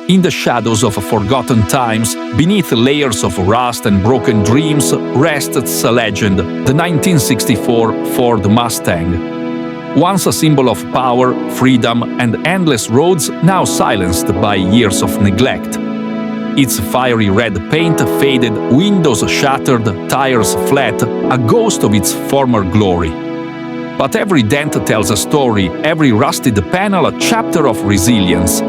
In the shadows of forgotten times, beneath layers of rust and broken dreams, rests a legend, the 1964 Ford Mustang. Once a symbol of power, freedom, and endless roads, now silenced by years of neglect. Its fiery red paint faded, windows shattered, tires flat, a ghost of its former glory. But every dent tells a story, every rusted panel a chapter of resilience.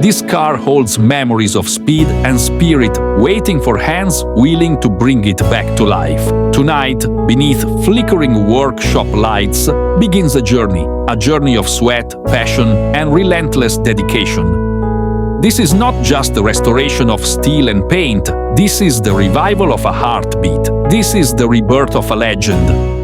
This car holds memories of speed and spirit, waiting for hands willing to bring it back to life. Tonight, beneath flickering workshop lights, begins a journey of sweat, passion, and relentless dedication. This is not just the restoration of steel and paint, this is the revival of a heartbeat. This is the rebirth of a legend.